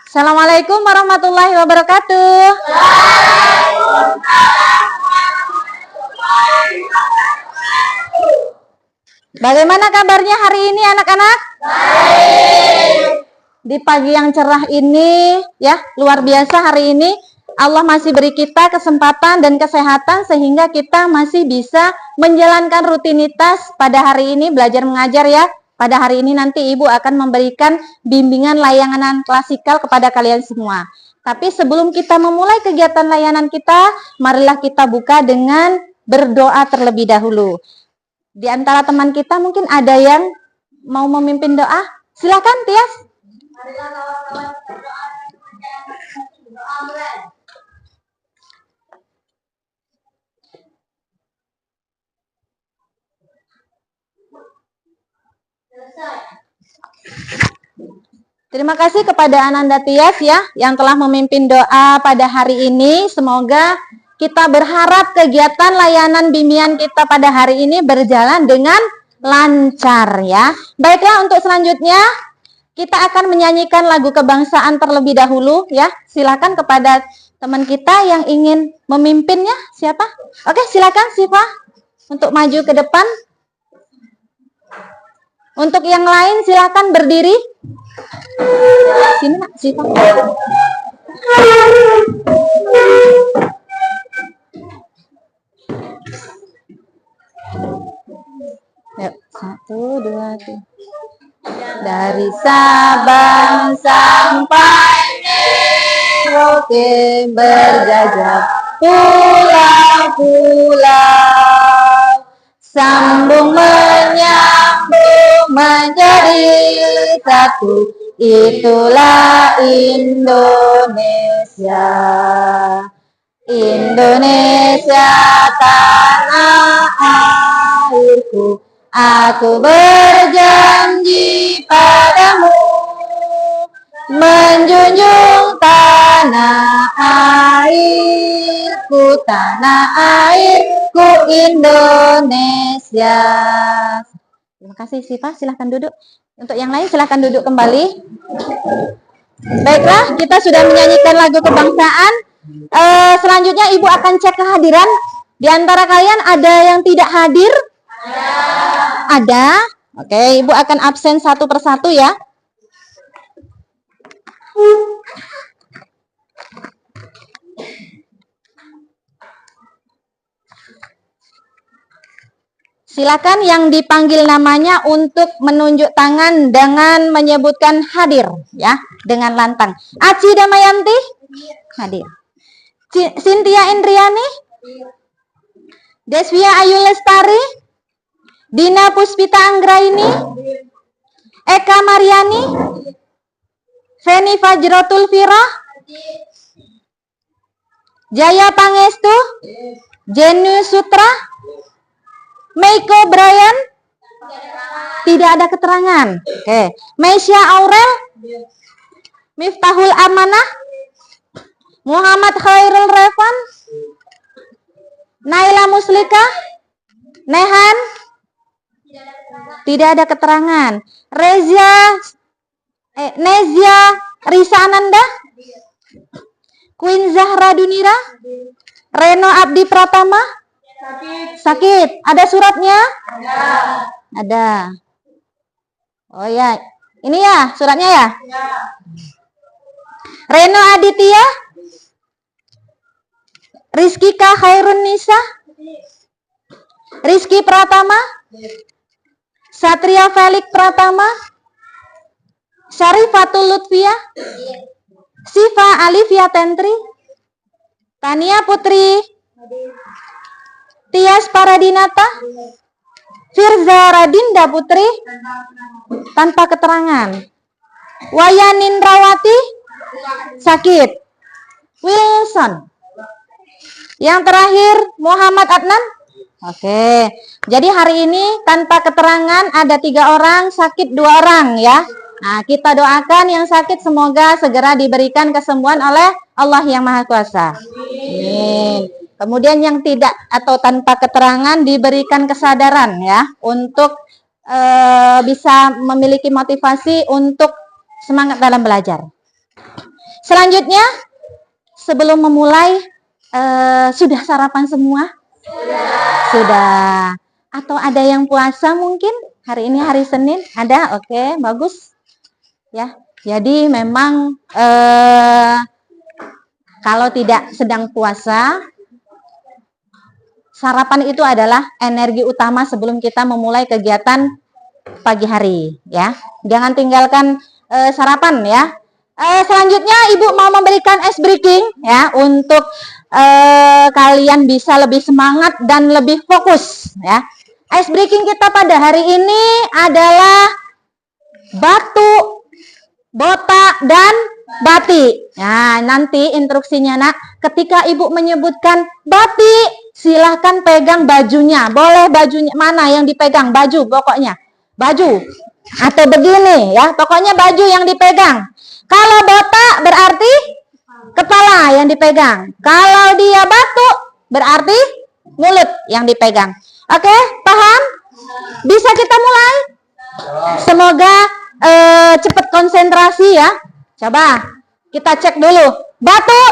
Assalamualaikum warahmatullahi wabarakatuh. Bagaimana kabarnya hari ini anak-anak? Di pagi yang cerah ini ya, luar biasa hari ini Allah masih beri kita kesempatan dan kesehatan sehingga kita masih bisa menjalankan rutinitas pada hari ini belajar mengajar ya. Pada hari ini nanti Ibu akan memberikan bimbingan layanan klasikal kepada kalian semua. Tapi sebelum kita memulai kegiatan layanan kita, marilah kita buka dengan berdoa terlebih dahulu. Di antara teman kita mungkin ada yang mau memimpin doa. Silakan Tias. Marilah kawan-kawan berdoa doa. Terima kasih kepada Ananda Tias ya yang telah memimpin doa pada hari ini. Semoga kita berharap kegiatan layanan bimbingan kita pada hari ini berjalan dengan lancar ya. Baiklah, untuk selanjutnya kita akan menyanyikan lagu kebangsaan terlebih dahulu ya. Silakan kepada teman kita yang ingin memimpinnya. Siapa? Oke, silakan Siva untuk maju ke depan. Untuk yang lain silakan berdiri. Sini Nak, Siva. Yuk, 1, 2, 3. Dari Sabang sampai Merauke berjajah pulau-pulau, sambung menyambung menjadi satu, itulah Indonesia. Indonesia tanah airku, aku berjanji padamu menjunjung tanah airku Indonesia. Terima kasih Siva, silahkan duduk. Untuk yang lain silahkan duduk kembali. Baiklah, kita sudah menyanyikan lagu kebangsaan. Selanjutnya Ibu akan cek kehadiran. Di antara kalian ada yang tidak hadir? Ada. Oke, Ibu akan absen satu persatu ya. Silakan yang dipanggil namanya untuk menunjuk tangan dengan menyebutkan hadir ya, dengan lantang. Aci Damayanti hadir. Cynthia Indriani, Desvia Ayu Lestari, Dina Puspita Anggraini, Eka Mariani, Feni Fajrotul Fira, Jaya Pangestu, Jenu Sutra, Meiko Brian, tidak ada keterangan. Oke, Meisya Aurel, Miftahul Amanah, Muhammad Khairul Revan, Naila Muslika, Nehan, tidak ada keterangan. Nezia Risa Ananda, Queen Zahra Dunira, Reno Abdi Pratama, sakit. Ada suratnya? Ada. Oh ya, ini ya suratnya ya? Reno Aditya, Rizkika Khairun Nisa, Rizky Pratama, Satria Felix Pratama, Syarifatul Lutfia, Siva Alivia Tentri, Tania Putri, Tias Paradinata, Firza Radinda Putri, tanpa keterangan. Wayanin Rawati, sakit. Wilson. Yang terakhir Muhammad Adnan. Oke, jadi hari ini tanpa keterangan ada 3 orang, sakit 2 orang ya. Nah, kita doakan yang sakit semoga segera diberikan kesembuhan oleh Allah yang Maha Kuasa. Amin. Kemudian yang tidak atau tanpa keterangan diberikan kesadaran ya untuk bisa memiliki motivasi untuk semangat dalam belajar. Selanjutnya, sebelum memulai, sudah sarapan semua? Sudah. Atau ada yang puasa mungkin? Hari ini hari Senin, ada? Oke, bagus. Ya, jadi memang kalau tidak sedang puasa, sarapan itu adalah energi utama sebelum kita memulai kegiatan pagi hari, ya. Jangan tinggalkan sarapan, ya. Selanjutnya Ibu mau memberikan ice breaking, ya, untuk kalian bisa lebih semangat dan lebih fokus, ya. Ice breaking kita pada hari ini adalah batu, botak, dan bati. Nah, nanti instruksinya, Nak, ketika Ibu menyebutkan bati, silahkan pegang bajunya. Boleh bajunya mana yang dipegang? Baju pokoknya. Baju. Atau begini, ya, pokoknya baju yang dipegang. Kalau botak berarti kepala yang dipegang. Kalau dia batu berarti mulut yang dipegang. Oke, paham? Bisa kita mulai? Semoga cepat konsentrasi, ya. Coba kita cek dulu. Batu.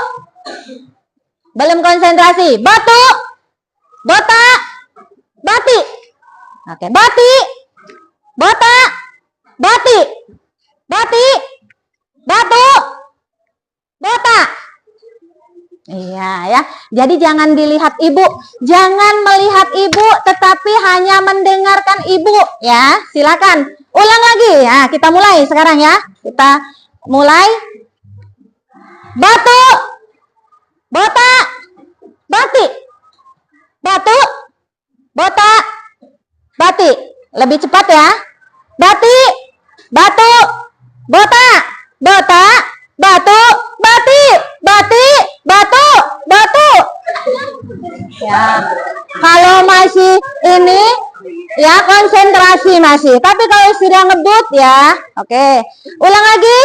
Belum konsentrasi. Batu. Botak. Bati. Oke, bati. Botak. Bati. Bati. Batu. Botak. Iya, ya. Jadi jangan dilihat Ibu. Jangan melihat Ibu, tetapi hanya mendengarkan Ibu, ya. Silakan. Ulang lagi. Ya, kita mulai sekarang, ya. Kita mulai. Batu. Botak. Bati. Batu. Botak. Bati. Lebih cepat, ya. Bati. Batu. Botak. Botak. Batu. Bati. Bati. Batu. Batu. Ya. Kalau masih ini, ya, konsentrasi masih. Tapi kalau sudah ngebut, ya. Oke. Ulang lagi.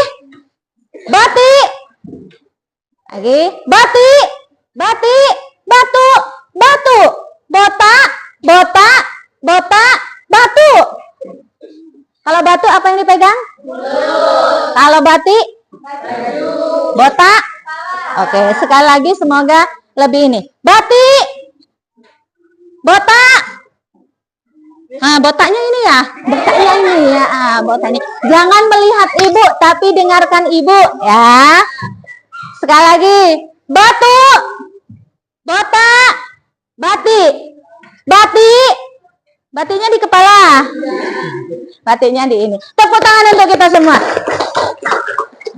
Bati. Lagi. Bati. Bati. Batu. Batu. Botak. Botak. Botak. Batu. Kalau batu apa yang dipegang? Kalau bati? Botak. Oke, sekali lagi semoga lebih ini. Bati. Botak. Nah, botaknya ini, ya. Botaknya ini, ya. Botaknya. Jangan melihat Ibu, tapi dengarkan Ibu, ya. Sekali lagi. Batu. Botak. Bati. Bati. Batinya di kepala. Batinya di ini. Tepuk tangan untuk kita semua.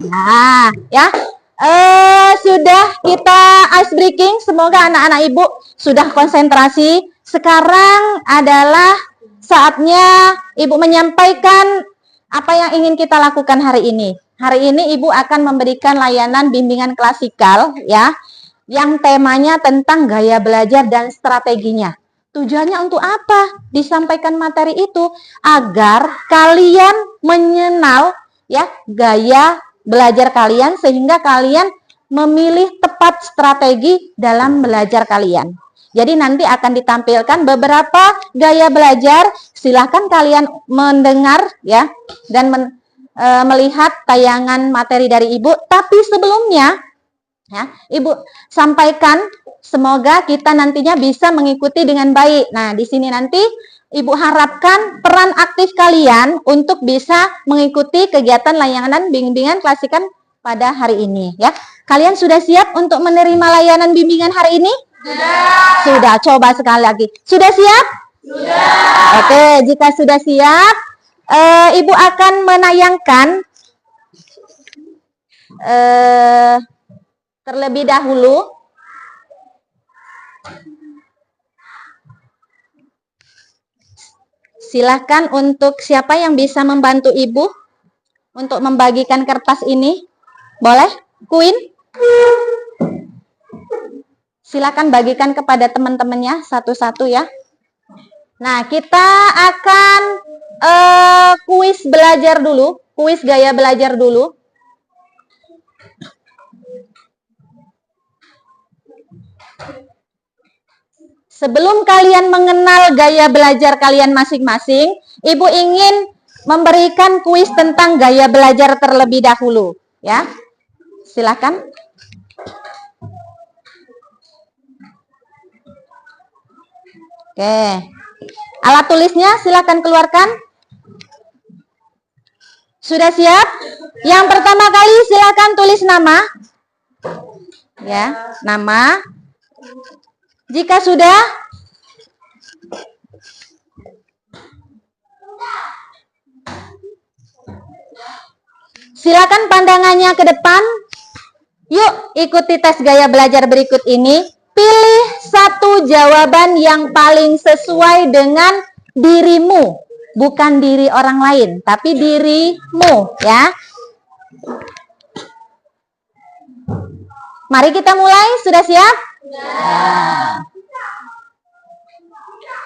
Nah, ya. Sudah kita ice breaking. Semoga anak-anak Ibu sudah konsentrasi. Sekarang adalah saatnya Ibu menyampaikan apa yang ingin kita lakukan hari ini. Hari ini Ibu akan memberikan layanan bimbingan klasikal, ya, yang temanya tentang gaya belajar dan strateginya. Tujuannya untuk apa? Disampaikan materi itu agar kalian mengenal, ya, gaya belajar kalian sehingga kalian memilih tepat strategi dalam belajar kalian. Jadi nanti akan ditampilkan beberapa gaya belajar. Silahkan kalian mendengar, ya, dan melihat tayangan materi dari Ibu. Tapi sebelumnya, ya, Ibu sampaikan semoga kita nantinya bisa mengikuti dengan baik. Nah, di sini nanti Ibu harapkan peran aktif kalian untuk bisa mengikuti kegiatan layanan bimbingan klasikan pada hari ini, ya. Kalian sudah siap untuk menerima layanan bimbingan hari ini? Sudah. Coba sekali lagi. Sudah siap? Sudah. Oke, jika sudah siap, Ibu akan menayangkan terlebih dahulu silahkan untuk siapa yang bisa membantu Ibu untuk membagikan kertas ini. Boleh? Queen? Silakan bagikan kepada teman-temannya satu-satu, ya. Nah, kita akan kuis belajar dulu, kuis gaya belajar dulu. Sebelum kalian mengenal gaya belajar kalian masing-masing, Ibu ingin memberikan kuis tentang gaya belajar terlebih dahulu, ya. Silakan. Oke. Alat tulisnya silakan keluarkan. Sudah siap? Yang pertama kali silakan tulis nama. Ya, nama. Jika sudah, silakan pandangannya ke depan. Yuk, ikuti tes gaya belajar berikut ini. Pilih satu jawaban yang paling sesuai dengan dirimu. Bukan diri orang lain, tapi dirimu, ya. Mari kita mulai. Sudah siap? Ya.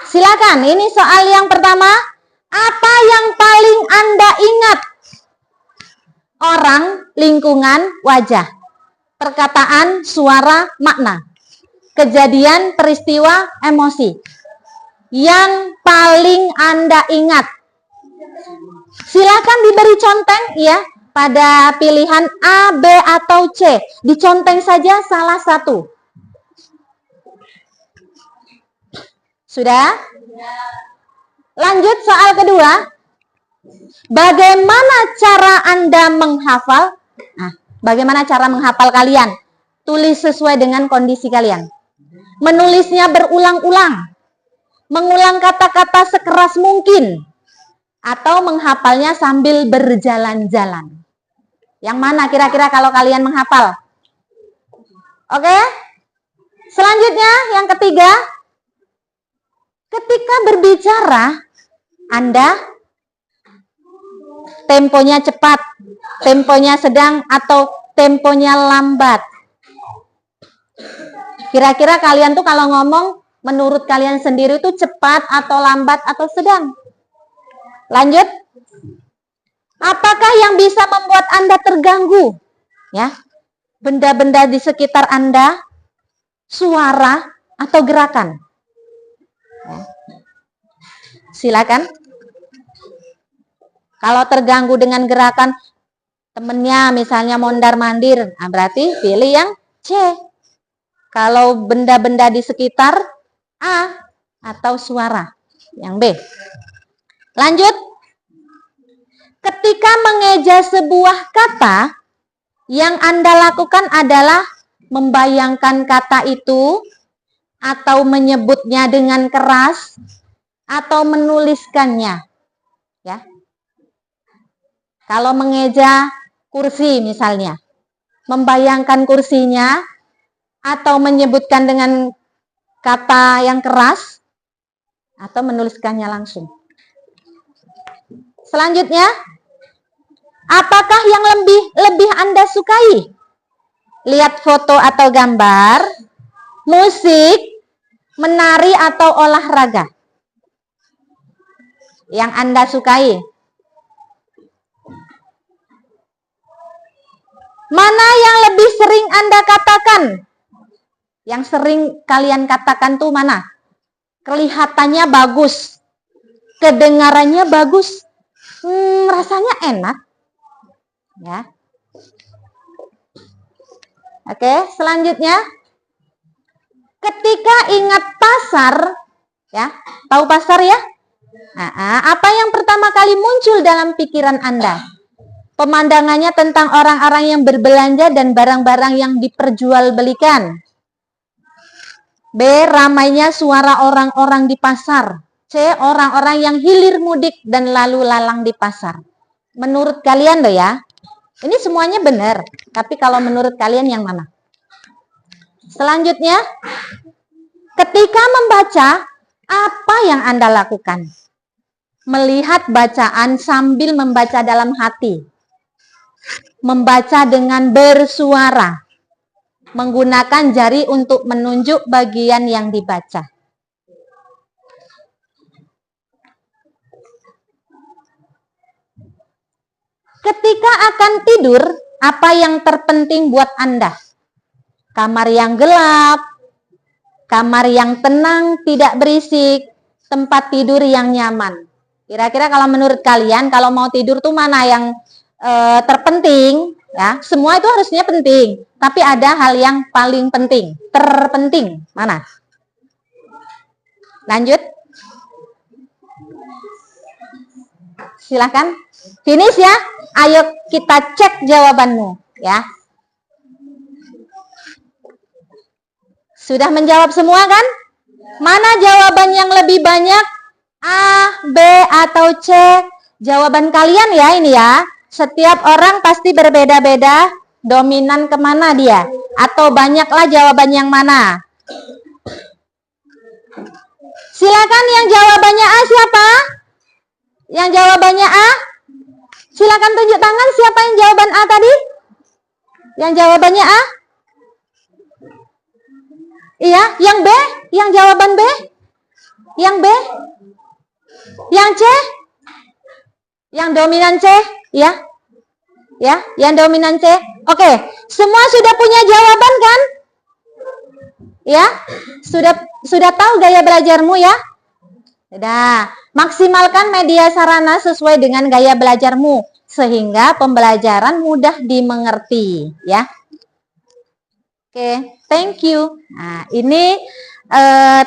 Silakan, ini soal yang pertama. Apa yang paling Anda ingat? Orang, lingkungan, wajah. Perkataan, suara, makna. Kejadian, peristiwa, emosi. Yang paling Anda ingat. Silakan diberi conteng, ya. Pada pilihan A, B, atau C. Diconteng saja salah satu. Sudah? Lanjut soal kedua. Bagaimana cara Anda menghafal? Nah, bagaimana cara menghafal kalian? Tulis sesuai dengan kondisi kalian. Menulisnya berulang-ulang. Mengulang kata-kata sekeras mungkin. Atau menghafalnya sambil berjalan-jalan. Yang mana kira-kira kalau kalian menghafal? Oke? Selanjutnya, yang ketiga. Ketika berbicara, Anda temponya cepat, temponya sedang, atau temponya lambat. Kira-kira kalian tuh kalau ngomong, menurut kalian sendiri itu cepat, atau lambat, atau sedang? Lanjut. Apakah yang bisa membuat Anda terganggu? Ya, benda-benda di sekitar Anda, suara, atau gerakan? Ya. Silakan. Kalau terganggu dengan gerakan temennya misalnya mondar-mandir, nah berarti pilih yang C. Kalau benda-benda di sekitar, A, atau suara, yang B. Lanjut. Ketika mengeja sebuah kata, yang Anda lakukan adalah membayangkan kata itu, atau menyebutnya dengan keras, atau menuliskannya. Ya. Kalau mengeja kursi misalnya, membayangkan kursinya, atau menyebutkan dengan kata yang keras, atau menuliskannya langsung. Selanjutnya, apakah yang lebih Anda sukai? Lihat foto atau gambar, musik, menari, atau olahraga? Yang Anda sukai. Mana yang lebih sering Anda katakan? Yang sering kalian katakan tuh mana? Kelihatannya bagus, kedengarannya bagus, rasanya enak. Ya. Oke, selanjutnya. Ketika ingat pasar, ya, tahu pasar ya? Apa yang pertama kali muncul dalam pikiran Anda? Pemandangannya tentang orang-orang yang berbelanja dan barang-barang yang diperjualbelikan. B. Ramainya suara orang-orang di pasar. C. Orang-orang yang hilir mudik dan lalu lalang di pasar. Menurut kalian loh ya, ini semuanya benar. Tapi kalau menurut kalian yang mana? Selanjutnya, ketika membaca, apa yang Anda lakukan? Melihat bacaan sambil membaca dalam hati. Membaca dengan bersuara. Menggunakan jari untuk menunjuk bagian yang dibaca. Ketika akan tidur, apa yang terpenting buat Anda? Kamar yang gelap, kamar yang tenang, tidak berisik, tempat tidur yang nyaman. Kira-kira kalau menurut kalian, kalau mau tidur tuh mana yang terpenting? Ya, semua itu harusnya penting, tapi ada hal yang paling penting, terpenting. Mana? Lanjut. Silahkan. Finish ya. Ayo kita cek jawabanmu ya. Sudah menjawab semua kan? Mana jawaban yang lebih banyak? A, B, atau C? Jawaban kalian ya ini ya. Setiap orang pasti berbeda-beda. Dominan kemana dia? Atau banyaklah jawaban yang mana? Silakan yang jawabannya A siapa? Yang jawabannya A? Silakan tunjuk tangan siapa yang jawaban A tadi? Yang jawabannya A? Iya, yang B? Yang jawaban B? Yang B? Yang C? Yang dominan C? Ya? Ya, yang dominan C. Oke, semua sudah punya jawaban kan? Ya? Sudah tahu gaya belajarmu ya? Sudah. Maksimalkan media sarana sesuai dengan gaya belajarmu sehingga pembelajaran mudah dimengerti, ya. Oke, thank you. Nah, ini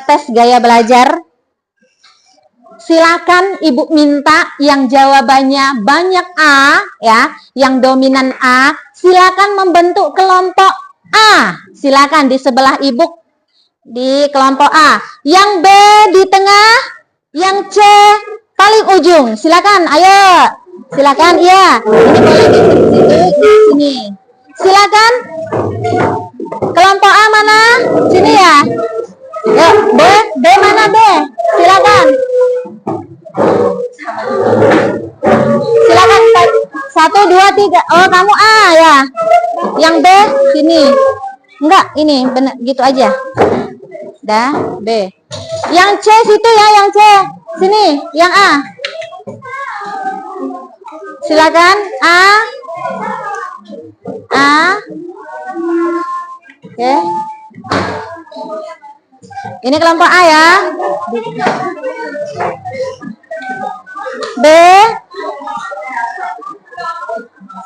tes gaya belajar. Silakan Ibu minta yang jawabannya banyak A, ya, yang dominan A, silakan membentuk kelompok A. Silakan di sebelah Ibu di kelompok A. Yang B di tengah, yang C paling ujung. Silakan, ayo. Silakan, iya. Ini boleh di sini. Silakan. Kelompok A mana? Sini ya. Ya, B mana B? Silakan. Silakan 1, 2, 3. Oh, kamu A ya. Yang B sini. Enggak, ini benar gitu aja. Dah, B. Yang C situ ya, yang C. Sini, yang A. Silakan A. A. Oke. Ini kelompok A ya. B.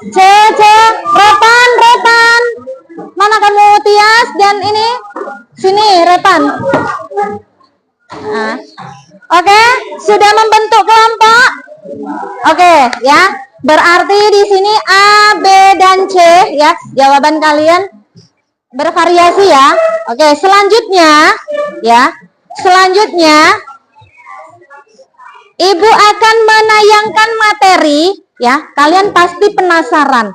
C. Repan. Mana kamu, Tias dan ini? Sini, Repan. Nah. Oke, sudah membentuk kelompok. Oke, ya. Berarti di sini A, B, dan C ya. Jawaban kalian bervariasi ya. Oke, selanjutnya ya. Selanjutnya Ibu akan menayangkan materi ya. Kalian pasti penasaran.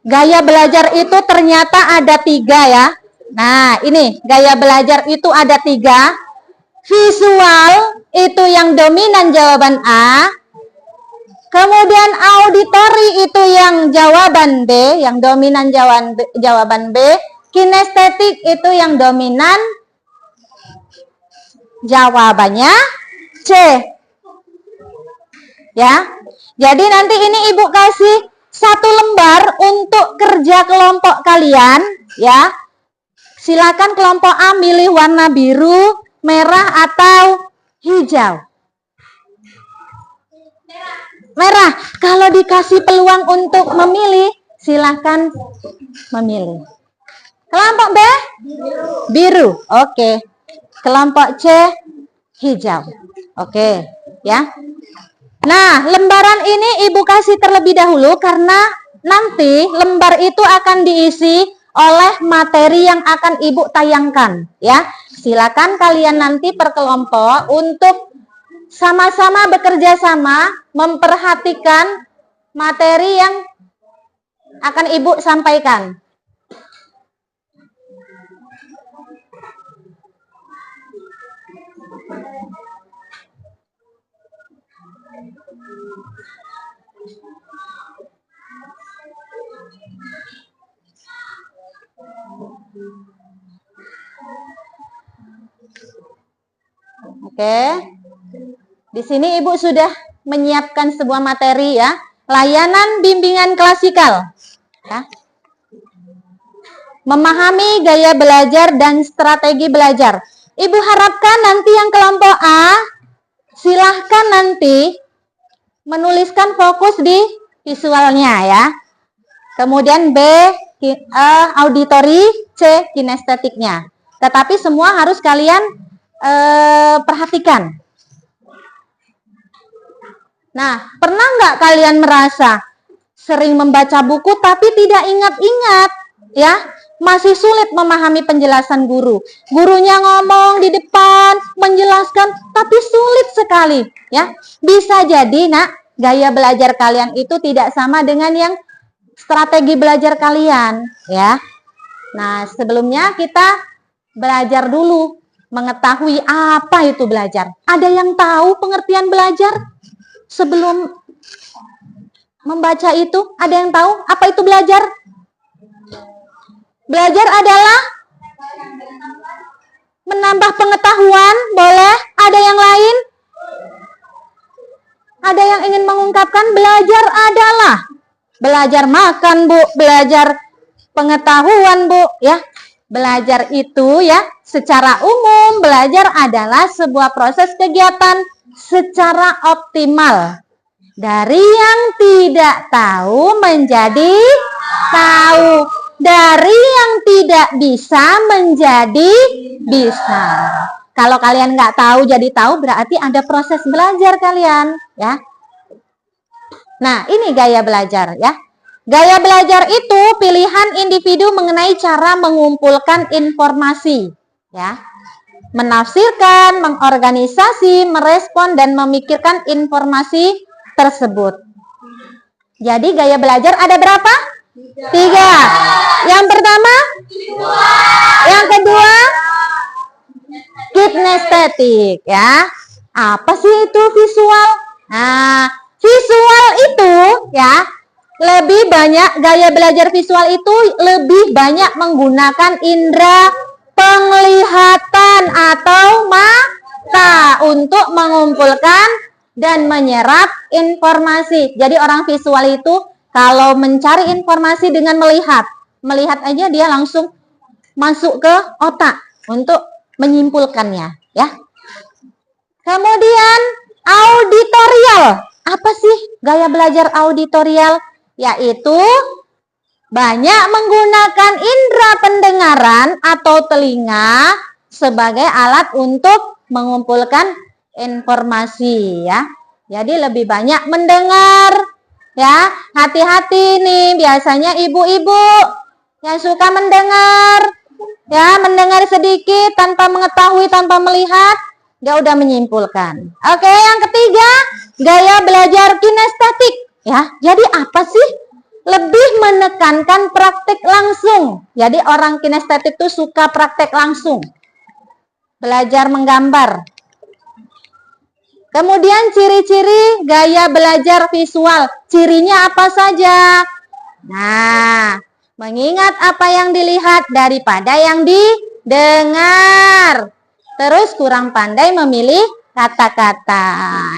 Gaya belajar itu ternyata ada 3 ya. Nah, ini gaya belajar itu ada 3. Visual itu yang dominan jawaban A. Kemudian auditori itu yang jawaban B, yang dominan jawaban B. Kinestetik itu yang dominan jawabannya C. Ya. Jadi nanti ini Ibu kasih 1 lembar untuk kerja kelompok kalian ya. Silakan kelompok A milih warna biru, merah atau hijau. Merah. Kalau dikasih peluang untuk memilih, silahkan memilih. Kelompok B? Biru. Oke. Kelompok C? Hijau. Oke. Ya. Nah, lembaran ini Ibu kasih terlebih dahulu karena nanti lembar itu akan diisi oleh materi yang akan Ibu tayangkan. Ya. Silakan kalian nanti per kelompok untuk sama-sama bekerja sama memperhatikan materi yang akan Ibu sampaikan. Oke. Di sini Ibu sudah menyiapkan sebuah materi ya, layanan bimbingan klasikal. Ya. memahami gaya belajar dan strategi belajar. Ibu harapkan nanti yang kelompok A, silahkan nanti menuliskan fokus di visualnya ya. Kemudian B, auditori, C, kinestetiknya. Tetapi semua harus kalian perhatikan. Nah, pernah nggak kalian merasa sering membaca buku tapi tidak ingat-ingat, ya? Masih sulit memahami penjelasan guru. Gurunya ngomong di depan, menjelaskan, tapi sulit sekali, ya. Bisa jadi, nak, gaya belajar kalian itu tidak sama dengan yang strategi belajar kalian, ya. Nah, sebelumnya kita belajar dulu, mengetahui apa itu belajar. Ada yang tahu pengertian belajar? Sebelum membaca itu, ada yang tahu apa itu belajar? Belajar adalah menambah pengetahuan, boleh? Ada yang lain? Ada yang ingin mengungkapkan? Belajar adalah belajar makan, Bu, belajar pengetahuan, Bu, ya. Belajar itu ya, secara umum belajar adalah sebuah proses kegiatan secara optimal. Dari yang tidak tahu menjadi tahu. Dari yang tidak bisa menjadi bisa. Kalau kalian nggak tahu jadi tahu, berarti ada proses belajar kalian, ya. Nah, ini gaya belajar, ya. Gaya belajar itu pilihan individu mengenai cara mengumpulkan informasi, ya. Menafsirkan, mengorganisasi, merespon, dan memikirkan informasi tersebut. Jadi gaya belajar ada berapa? 3. Yang pertama? Yang kedua? Kinestetik, ya. Apa sih itu visual? Nah, visual itu ya lebih banyak, gaya belajar visual itu lebih banyak menggunakan indera penglihatan atau mata untuk mengumpulkan dan menyerap informasi. Jadi orang visual itu kalau mencari informasi dengan melihat aja dia langsung masuk ke otak untuk menyimpulkannya, ya. Kemudian auditorial. Apa sih gaya belajar auditorial? Yaitu banyak menggunakan indera pendengaran atau telinga sebagai alat untuk mengumpulkan informasi, ya. Jadi lebih banyak mendengar, ya. Hati-hati nih, biasanya ibu-ibu yang suka mendengar, ya, mendengar sedikit tanpa mengetahui, tanpa melihat, dia udah menyimpulkan. Oke, yang ketiga, gaya belajar kinestetik, ya. Jadi apa sih? Lebih menekankan praktek langsung. Jadi orang kinestetik itu suka praktek langsung. Belajar menggambar. Kemudian ciri-ciri gaya belajar visual. Cirinya apa saja? Nah, mengingat apa yang dilihat daripada yang didengar. Terus kurang pandai memilih kata-kata,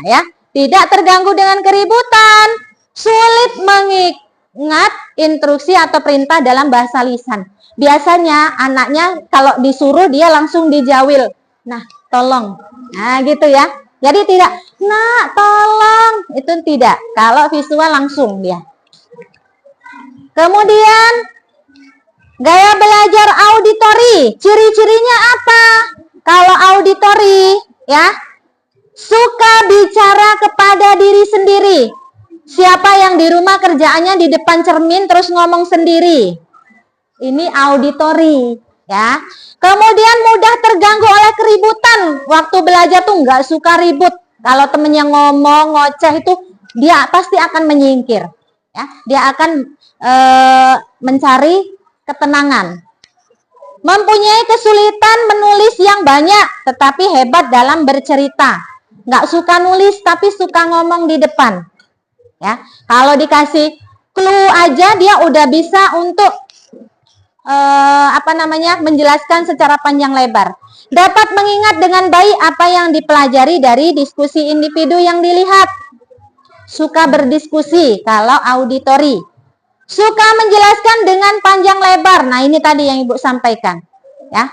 ya. Tidak terganggu dengan keributan. Sulit mengingat instruksi atau perintah dalam bahasa lisan. Biasanya anaknya kalau disuruh dia langsung dijawil. Nah, tolong. Nah, gitu ya. Jadi tidak, nak tolong, itu tidak. Kalau visual langsung dia. Kemudian gaya belajar auditori, ciri-cirinya apa? Kalau auditori, ya, suka bicara kepada diri sendiri. Siapa yang di rumah kerjaannya di depan cermin terus ngomong sendiri? Ini auditori, ya. Kemudian mudah terganggu oleh keributan. Waktu belajar tuh nggak suka ribut. Kalau temennya ngomong, ngoceh itu, dia pasti akan menyingkir. Ya, dia akan mencari ketenangan. Mempunyai kesulitan menulis yang banyak, tetapi hebat dalam bercerita. Nggak suka nulis, tapi suka ngomong di depan. Ya, kalau dikasih clue aja, dia udah bisa untuk menjelaskan secara panjang lebar. Dapat mengingat dengan baik apa yang dipelajari dari diskusi individu yang dilihat. Suka berdiskusi kalau auditori. Suka menjelaskan dengan panjang lebar. Nah, ini tadi yang Ibu sampaikan. Ya.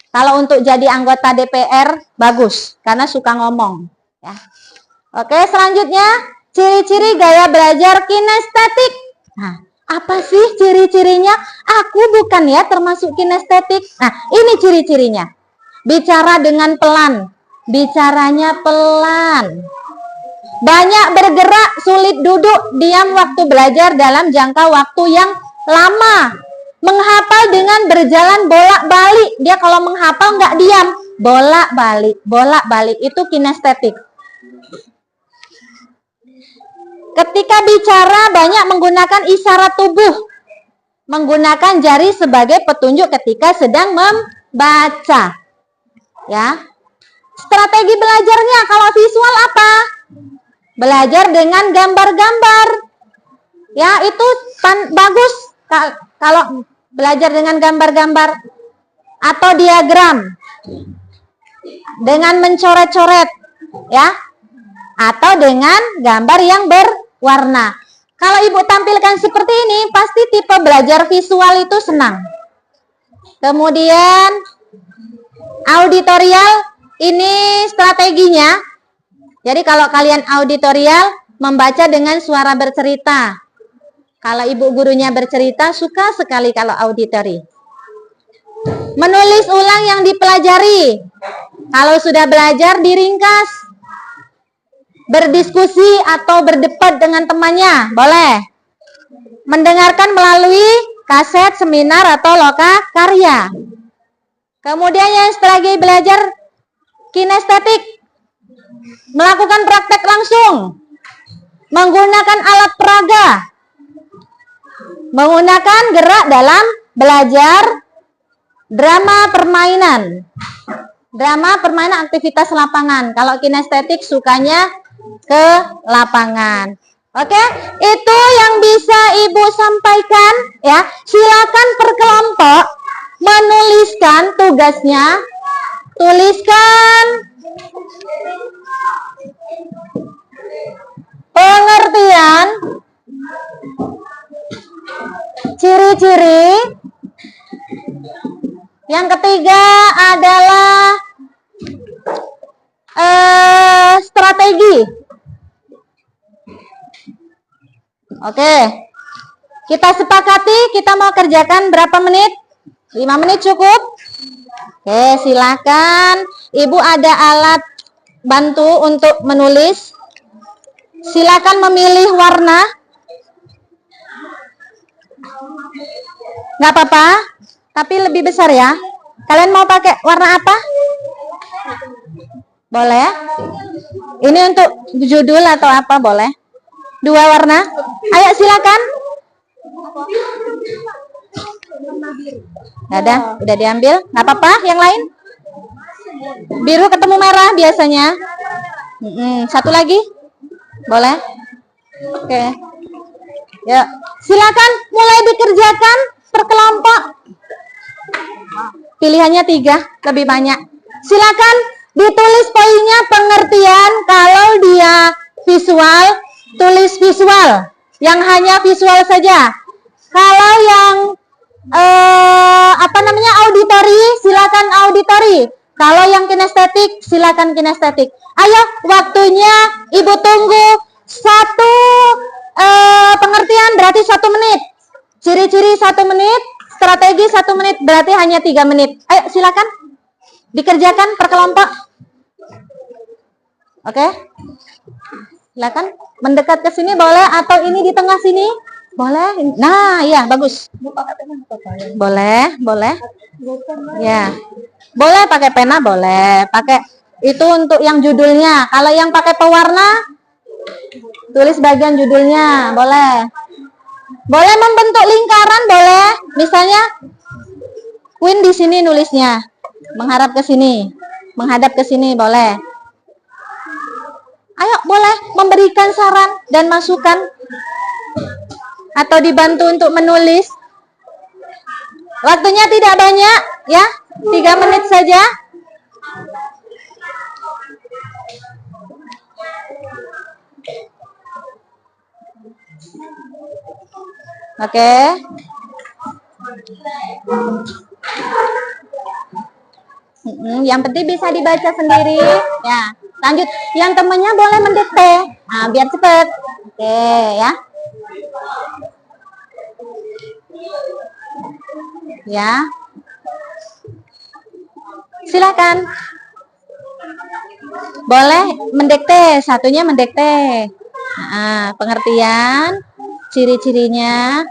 Kalau untuk jadi anggota DPR, bagus. Karena suka ngomong. Ya. Oke, selanjutnya. Ciri-ciri gaya belajar kinestetik. Nah, apa sih ciri-cirinya? Aku bukan ya termasuk kinestetik. Nah, ini ciri-cirinya. Bicara dengan pelan. Bicaranya pelan. Banyak bergerak, sulit duduk, diam waktu belajar dalam jangka waktu yang lama. Menghafal dengan berjalan bolak-balik. Dia kalau menghafal nggak diam, bolak-balik, bolak-balik. Itu kinestetik. Ketika bicara banyak menggunakan isyarat tubuh. Menggunakan jari sebagai petunjuk ketika sedang membaca. Ya. Strategi belajarnya kalau visual apa? Belajar dengan gambar-gambar. Ya, itu bagus kalau belajar dengan gambar-gambar atau diagram. Dengan mencoret-coret, ya. Atau dengan gambar yang berwarna. Kalau Ibu tampilkan seperti ini, pasti tipe belajar visual itu senang. Kemudian auditorial, ini strateginya. Jadi kalau kalian auditorial, membaca dengan suara bercerita. Kalau ibu gurunya bercerita, suka sekali kalau auditori. Menulis ulang yang dipelajari. Kalau sudah belajar, diringkas. Berdiskusi atau berdebat dengan temannya, boleh. Mendengarkan melalui kaset, seminar, atau loka karya. Kemudian yang strategi belajar kinestetik. Melakukan praktek langsung, menggunakan alat peraga, menggunakan gerak dalam belajar, drama permainan, aktivitas lapangan. Kalau kinestetik sukanya ke lapangan. Oke, itu yang bisa Ibu sampaikan ya. Silakan per kelompok menuliskan tugasnya, tuliskan pengertian, ciri-ciri. Yang ketiga adalah strategi. Oke, kita sepakati kita mau kerjakan berapa menit? 5 menit cukup? Oke, silakan. Ibu ada alat bantu untuk menulis. Silakan memilih warna. Nggak apa-apa, tapi lebih besar ya. Kalian mau pakai warna apa? Boleh. Ini untuk judul atau apa boleh? 2 warna. Ayo silakan. Nggak ada, udah diambil. Nggak apa-apa, yang lain? Biru ketemu merah biasanya. Satu lagi? Boleh? Oke. Ya, silakan mulai dikerjakan per kelompok. Pilihannya 3, lebih banyak. Silakan ditulis poinnya pengertian. Kalau dia visual, tulis visual. Yang hanya visual saja. Kalau yang auditori, silakan auditori. Kalau yang kinestetik, silakan kinestetik. Ayo, waktunya Ibu tunggu. 1 pengertian berarti 1 menit. Ciri-ciri 1 menit, strategi 1 menit, berarti hanya 3 menit. Ayo, silakan dikerjakan per kelompok. Oke. Silakan mendekat ke sini boleh, atau ini di tengah sini. Boleh. Nah, ya, bagus. Boleh, boleh. Ya. Boleh pakai pena, boleh. Pakai itu untuk yang judulnya. Kalau yang pakai pewarna, tulis bagian judulnya, boleh. Boleh membentuk lingkaran, boleh. Misalnya Queen di sini nulisnya. Menghadap ke sini. Menghadap ke sini, boleh. Ayo, boleh memberikan saran dan masukan. Atau dibantu untuk menulis. Waktunya tidak banyak, ya. 3 menit saja. Oke. Yang penting bisa dibaca sendiri. Ya, lanjut. Yang temannya boleh mendikte. Nah, biar cepet. Oke, ya. Ya. Silakan. Boleh mendikte, satunya mendikte. Nah, pengertian, ciri-cirinya.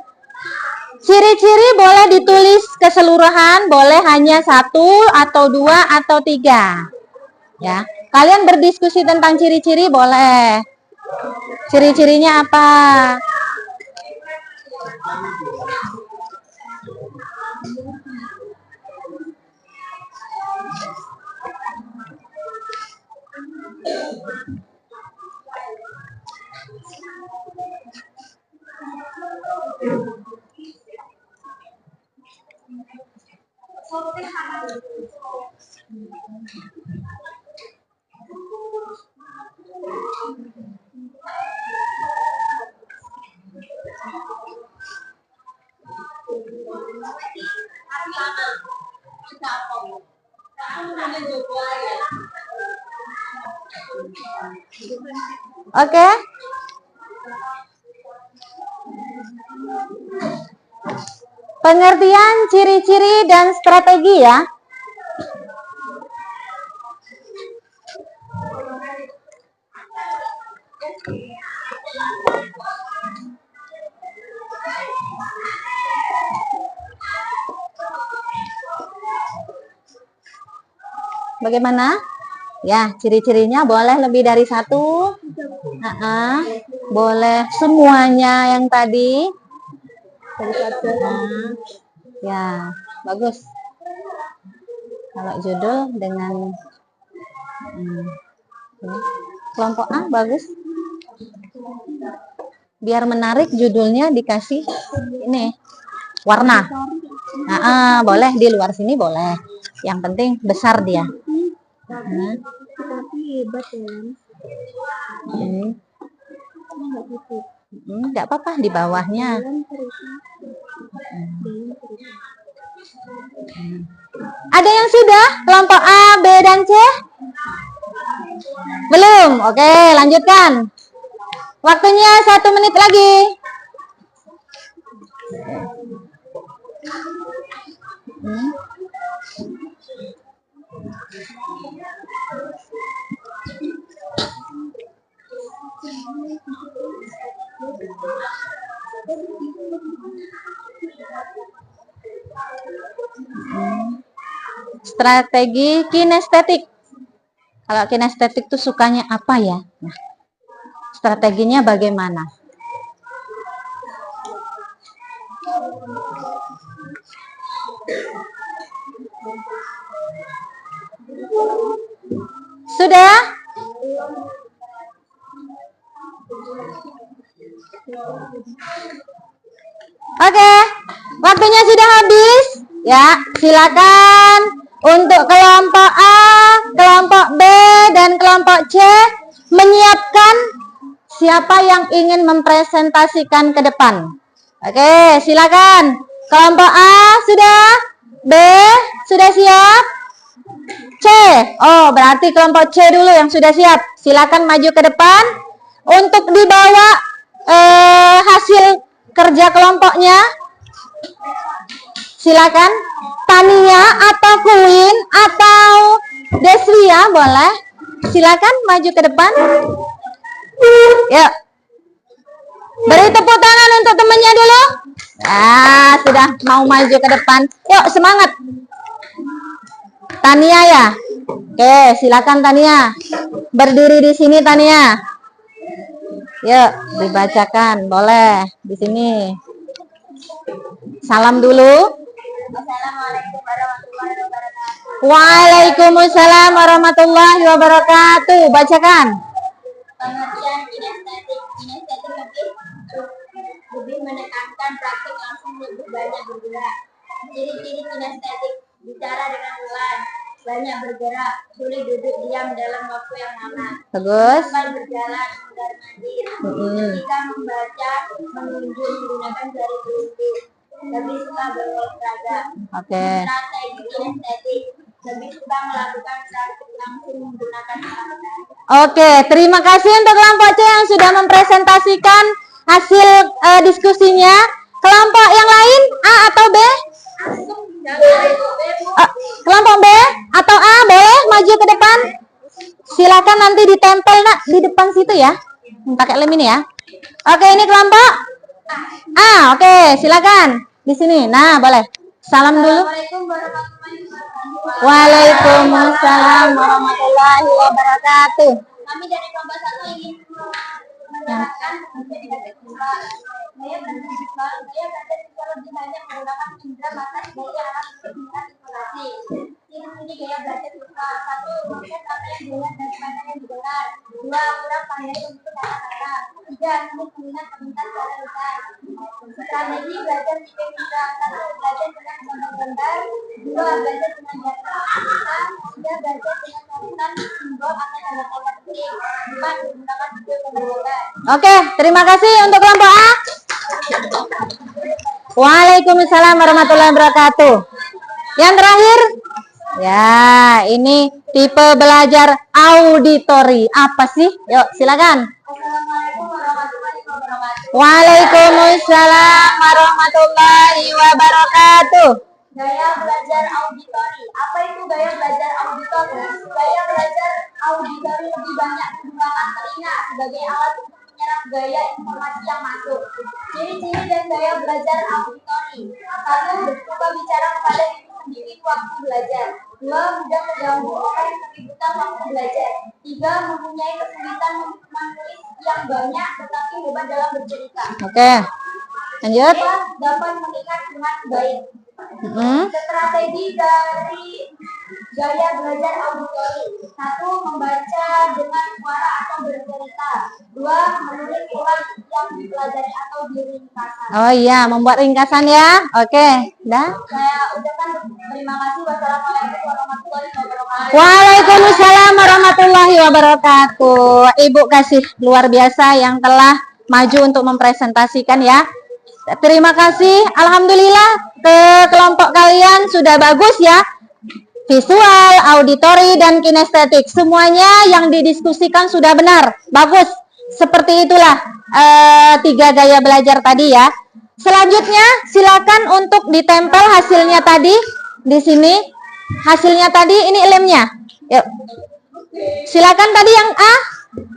Ciri-ciri boleh ditulis keseluruhan, boleh hanya 1 atau 2 atau 3. Ya, kalian berdiskusi tentang ciri-ciri boleh. Ciri-cirinya apa? Oke. Pengertian ciri-ciri dan strategi ya. Bagaimana? Ya, ciri-cirinya boleh lebih dari 1. Boleh semuanya yang tadi. Ya, bagus. Kalau judul dengan kelompok A bagus. Biar menarik judulnya dikasih ini warna. Boleh di luar sini boleh. Yang penting besar dia. Enggak apa-apa di bawahnya. Ada yang sudah kelompok A, B, dan C? Belum? Oke, lanjutkan. Waktunya 1 menit lagi. Strategi kinestetik. Kalau kinestetik tuh sukanya apa ya? Nah, strateginya bagaimana? Sudah? Oke, waktunya sudah habis. Ya, silakan untuk kelompok A, kelompok B, dan kelompok C menyiapkan siapa yang ingin mempresentasikan ke depan. Oke, silakan. Kelompok A sudah? B sudah siap? C. Oh, berarti kelompok C dulu yang sudah siap. Silakan maju ke depan untuk dibawa hasil kerja kelompoknya. Silakan. Tania atau Queen atau Deswia boleh. Silakan maju ke depan. Yuk. Beri tepuk tangan untuk temannya dulu. Sudah mau maju ke depan. Yuk, semangat. Tania ya. Oke, silakan Tania. Berdiri di sini Tania. Yuk, dibacakan. Boleh di sini. Salam dulu. Assalamualaikum warahmatullahi wabarakatuh. Waalaikumsalam warahmatullahi wabarakatuh. Bacakan. Pengertian kinestetik. Kinestetik lebih menekankan praktik langsung lebih banyak bergerak. Ciri-ciri kinestetik: bicara dengan pelan, banyak bergerak, sulit duduk diam dalam waktu yang lama. Bagus. Cepat berjalan, mondar-mandir. Ketika membaca, menunjuk menggunakan jari telunjuk. Lebih suka berolahraga. Oke. Strategi kinestetik. Lebih suka melakukan praktik langsung menggunakan tangan. Oke, terima kasih untuk kelompok C yang sudah mempresentasikan hasil diskusinya. Kelompok yang lain A atau B? Kelompok B atau A boleh maju ke depan. Silakan nanti ditempel nak di depan situ ya. Pakai lem ini ya. Oke, ini kelompok A. Oke, silakan di sini. Nah, boleh. Salam dulu. Waalaikumsalam warahmatullahi wabarakatuh. Kami dari kelompok 1 ingin menerapkan gaya belajar bisa lebih banyak menggunakan indera mata sebagai alat pendengar informasi. Ini gaya belajar siswa. 1. Proses apa yang dilihat dan mana yang didengar. 2. Kurang pandai untuk kata-kata. 3. Namun minat sebentar secara lisan. Strategi belajar tipe mitra. 1. Belajar dengan gambar-gambar. 2. Belajar dengan data. 3. Belajar dengan catatan simbol atau tanda-tanda penting. 4. Menggunakan video pembelajaran. Oke, terima kasih untuk kelompok A. Waalaikumsalam warahmatullahi wabarakatuh. Yang terakhir, ya ini tipe belajar auditori. Apa sih? Yuk, silakan. Assalamualaikum warahmatullahi wabarakatuh. Waalaikumsalam warahmatullahi wabarakatuh. Gaya belajar auditori. Apa itu gaya belajar auditori? Gaya belajar auditori lebih banyak menggunakan telinga sebagai alat untuk menyerap gaya informasi yang masuk. Ciri-ciri dan gaya belajar auditori. 1. Suka bicara kepada diri sendiri waktu belajar. 2. Mudah terganggu oleh keributan waktu belajar. 3. Mempunyai kesulitan menulis yang banyak tetapi hebat dalam bercerita. Oke, lanjut. 4. Dapat mengingat dengan baik. Strategi dari gaya belajar auditori. 1. Membaca dengan suara atau bercerita. 2. Menulis ulang yang dipelajari atau diringkaskan. Oh iya, membuat ringkasan ya. Oke, dah. Saya ucapkan terima kasih. Wassalamualaikum warahmatullahi wabarakatuh. Waalaikumsalam warahmatullahi wabarakatuh. Ibu kasih luar biasa yang telah maju untuk mempresentasikan ya. Terima kasih. Alhamdulillah ke kelompok kalian sudah bagus ya. Visual, auditori, dan kinestetik. Semuanya yang didiskusikan sudah benar. Bagus. Seperti itulah 3 gaya belajar tadi ya. Selanjutnya silakan untuk ditempel hasilnya tadi di sini. Hasilnya tadi ini lemnya. Yuk. Silakan tadi yang A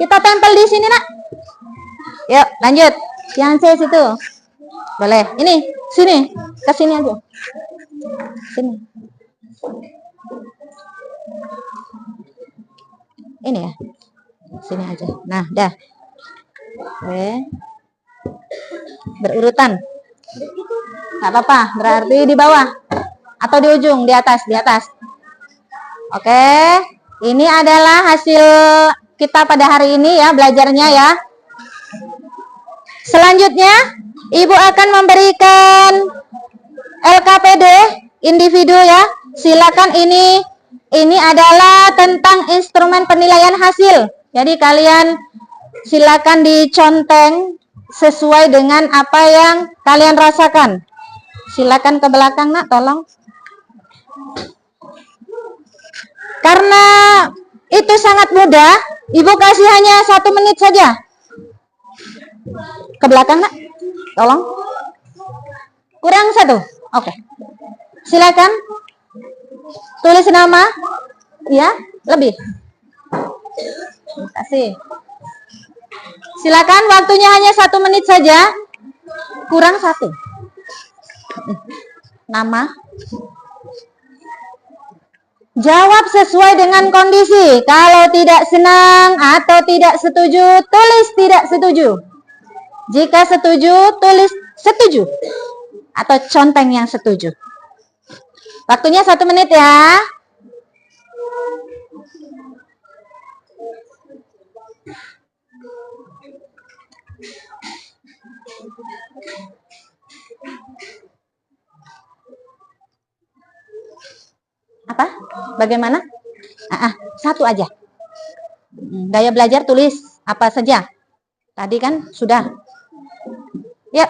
kita tempel di sini nak. Yuk lanjut. Yang C situ. Boleh. Ini sini ke sini aja. Sini. Ini ya. Sini aja. Nah, dah. Oke. Berurutan. Nggak apa-apa, berarti di bawah atau di ujung, di atas, di atas. Oke. Ini adalah hasil kita pada hari ini ya, belajarnya ya. Selanjutnya, Ibu akan memberikan LKPD individu ya. Silakan ini adalah tentang instrumen penilaian hasil. Jadi kalian silakan diconteng sesuai dengan apa yang kalian rasakan. Silakan ke belakang nak, tolong. Karena itu sangat mudah, Ibu kasih hanya 1 menit saja. Ke belakang nak, tolong. Kurang 1. Oke. Silakan. Tulis nama. Ya, lebih. Terima kasih. Silakan, waktunya hanya 1 menit saja. Kurang 1. Nama. Jawab sesuai dengan kondisi. Kalau tidak senang atau tidak setuju, tulis tidak setuju. Jika setuju, tulis setuju. Atau conteng yang setuju. Waktunya 1 menit ya. Apa? Bagaimana? Satu aja. Gaya belajar tulis apa saja. Tadi kan sudah. Ya,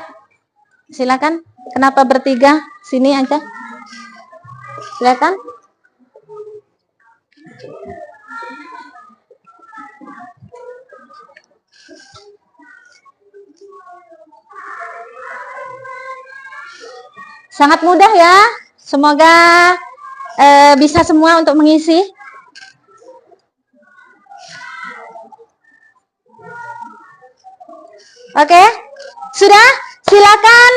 silakan. Kenapa bertiga? Sini aja. Silakan. Sangat mudah ya. Semoga bisa semua untuk mengisi. Oke, sudah? Silakan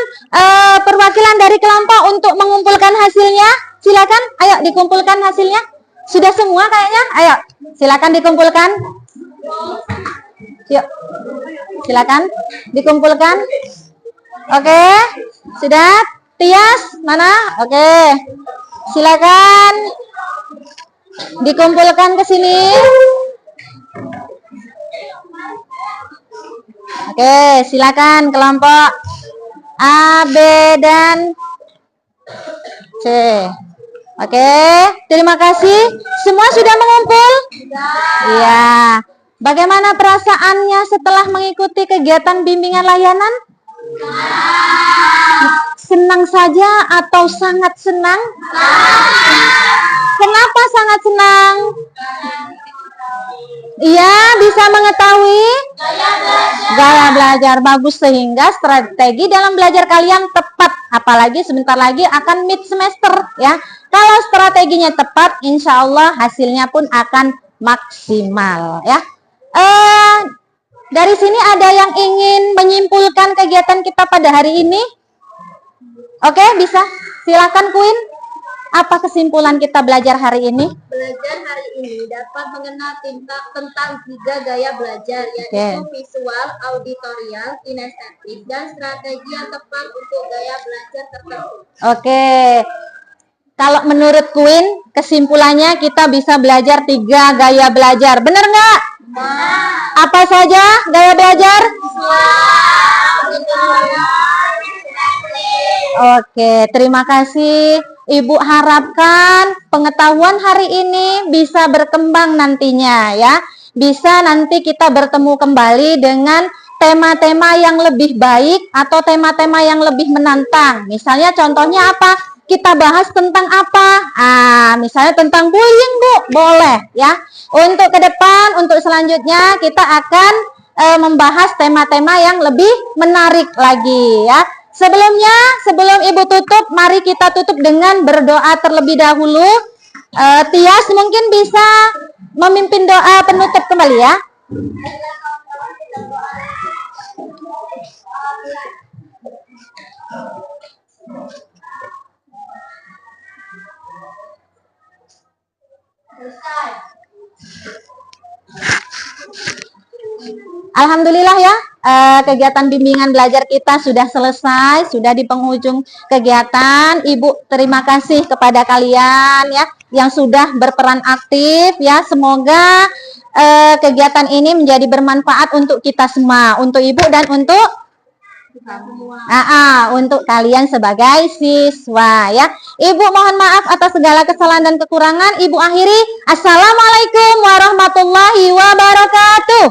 perwakilan dari kelompok untuk mengumpulkan hasilnya. Silakan, ayo dikumpulkan hasilnya. Sudah semua kayaknya? Ayo, silakan dikumpulkan. Yuk, silakan dikumpulkan. Oke, sudah. Tias, mana? Oke, silakan dikumpulkan ke sini. Oke, silakan kelompok A, B, dan C. Oke, terima kasih. Semua sudah mengumpul? Iya. Bagaimana perasaannya setelah mengikuti kegiatan bimbingan layanan? Senang saja atau sangat senang? Kenapa sangat senang? Iya, bisa mengetahui gaya belajar bagus sehingga strategi dalam belajar kalian tepat. Apalagi sebentar lagi akan mid semester ya. Kalau strateginya tepat, insya Allah hasilnya pun akan maksimal ya. Dari sini ada yang ingin menyimpulkan kegiatan kita pada hari ini? Oke, bisa. Silakan Queen. Apa kesimpulan kita belajar hari ini? Belajar hari ini dapat mengenal tentang 3 gaya belajar, yaitu visual, auditorial, kinestetik, dan strategi yang tepat untuk gaya belajar tertentu. Oke. Kalau menurut Queen, kesimpulannya kita bisa belajar 3 gaya belajar. Benar nggak? Apa saja gaya belajar? Oke, terima kasih. Ibu harapkan pengetahuan hari ini bisa berkembang nantinya ya. Bisa nanti kita bertemu kembali dengan tema-tema yang lebih baik atau tema-tema yang lebih menantang. Misalnya contohnya apa? Kita bahas tentang apa? Misalnya tentang bullying, Bu. Boleh ya. Untuk ke depan, untuk selanjutnya kita akan membahas tema-tema yang lebih menarik lagi ya. Sebelumnya, sebelum Ibu tutup, mari kita tutup dengan berdoa terlebih dahulu. Tias mungkin bisa memimpin doa penutup kembali ya. Alhamdulillah ya, kegiatan bimbingan belajar kita sudah selesai, sudah di penghujung kegiatan. Ibu terima kasih kepada kalian ya yang sudah berperan aktif ya. Semoga kegiatan ini menjadi bermanfaat untuk kita semua, untuk Ibu dan untuk untuk kalian sebagai siswa ya. Ibu mohon maaf atas segala kesalahan dan kekurangan. Ibu akhiri. Assalamualaikum warahmatullahi wabarakatuh.